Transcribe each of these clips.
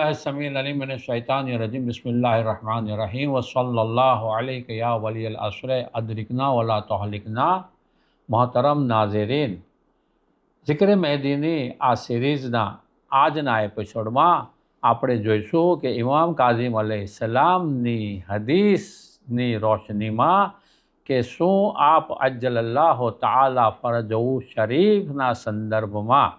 बिस्मिल्लाहिस्समीउल अलीम मिनश्शैतानिर्रजीम बिस्मिल्लाहिर्रहमानिर्रहीम व सल्लल्लाहु अलैका या वलियल अस्र अदरिकना वला तहलिकना। मोहतरम नाज़रीन, ज़िक्र मेहदीની આ સિરીઝના આજના એપિસોડમાં આપણે જોઈશું કે ઇમામ કાઝિમ अलैहिस्सलामની હદીસની રોશનીમાં કે શું આપ અજ્જલલ્લાહુ તઆલા ફરજહુ શરીફના સંદર્ભમાં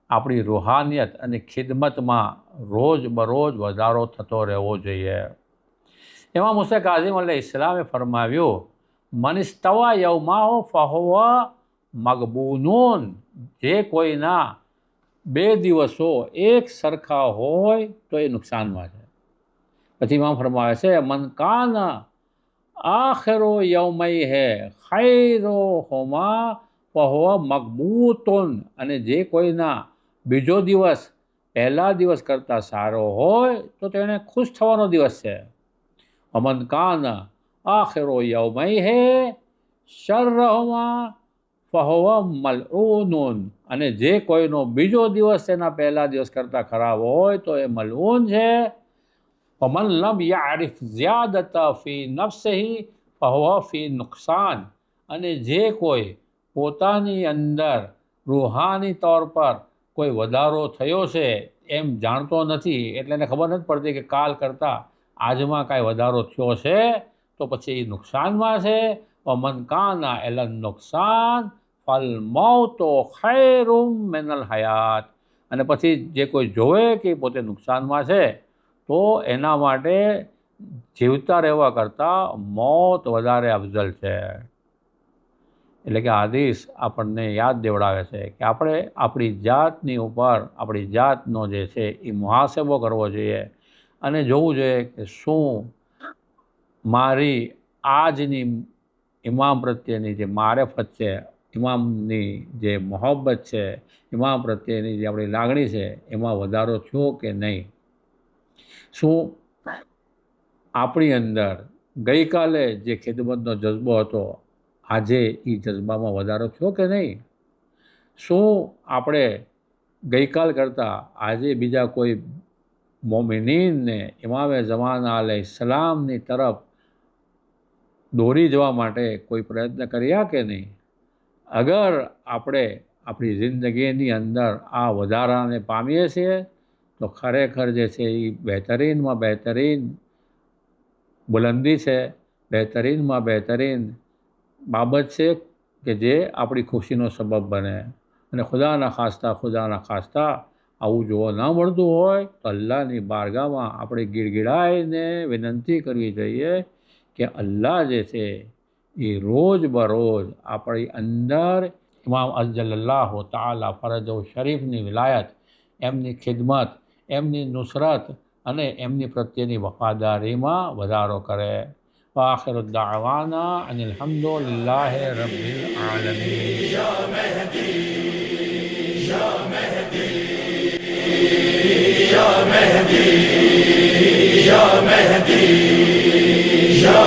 આપણી રૂહાનિયત અને ખિદમતમાં રોજ બરોજ વધારો થતો રહેવો જોઈએ। ઇમામ હુસૈન કાઝિમ अलैहिस्सलामे ફરમાવ્યું, મન ઇસ્તવા યૌમાહુ ફહુવા મગબૂનુન। જે કોઈના 2 દિવસો એક સરખા હોય તો એ નુકસાનમાં છે। પછી ઇમામ ફરમાવે છે, મન કાના આખિરો યૌમૈહે ખૈરુહુમા ફહુવા મગબૂતુન। અને જે કોઈના બીજો દિવસ પહેલા દિવસ કરતાં સારો હોય તો તેણે ખુશ થવાનો દિવસ છે। અમન કાના આખિરો યૌમૈહે શર્રહુમા ફહુવા મલઊનુન। અને જે કોઈનો બીજો દિવસ તેના પહેલા દિવસ કરતાં ખરાબ હોય તો એ મલઊન છે। વમન લમ યઅરિફ ઝિયાદતા ફી નફ્સિહી ફહુવા ફી નુકસાન। અને જે કોઈ પોતાની અંદર રૂહાની તौर પર કોઈ વધારો થયો છે એમ જાણતો નથી, એટલે એને ખબર નથી પડતી કે કાલ કરતાં આજમાં કાંઈ વધારો થયો છે, તો પછી એ નુકસાનમાં છે। વમન કાના એલન નુકસાન ફલ મૌતો ખૈરુમ મિનલ હયાત। અને પછી જે કોઈ જોવે કે પોતે નુકસાનમાં છે તો એના માટે જીવતા રહેવા કરતાં મોત વધારે અફઝલ છે। એટલે કે હદીસ આપણને યાદ દેવડાવે છે કે આપણે આપણી જાતની ઉપર આપણી જાતનો જે છે એ મુહાસેબો કરવો જોઈએ અને જોવું જોઈએ કે શું મારી આજની ઇમામ પ્રત્યેની જે મારેફત છે, ઇમામની જે મોહબ્બત છે, ઇમામ પ્રત્યેની જે આપણી લાગણી છે એમાં વધારો થયો કે નહીં। શું આપણી અંદર ગઈકાલે જે ખિદમતનો જજ્બો હતો આજે એ જજ્બામાં વધારો થયો કે નહીં। શું આપણે ગઈકાલ કરતાં આજે બીજા કોઈ મોમિનીનને ઇમામે ઝમાના अलैहिस्सलामની તરફ દોરી જવા માટે કોઈ પ્રયત્ન કર્યા કે નહીં। અગર આપણે આપણી જિંદગીની અંદર આ વધારાને પામીએ છીએ તો ખરેખર જે છે એ બહેતરીનમાં બહેતરીન બુલંદી છે, બહેતરીનમાં બહેતરીન બાબત છે કે જે આપણી ખુશીનો સબબ બને। અને ખુદાના ખાસ્તા આવું જોવા ન મળતું હોય તો અલ્લાહની બારગાહમાં આપણે ગીડગીડાઈને વિનંતી કરવી જોઈએ કે અલ્લાહ જે છે એ રોજ બરોજ આપણી અંદર ઇમામ અજ્જલલ્લાહુ તઆલા ફરજહુ શરીફની વિલાયત, એમની ખિદમત, એમની નુસરત અને એમની પ્રત્યેની વફાદારીમાં વધારો કરે। وآخر الدعوانا أن الحمد لله رب العالمين। يا مهدي يا مهدي يا مهدي يا مهدي يا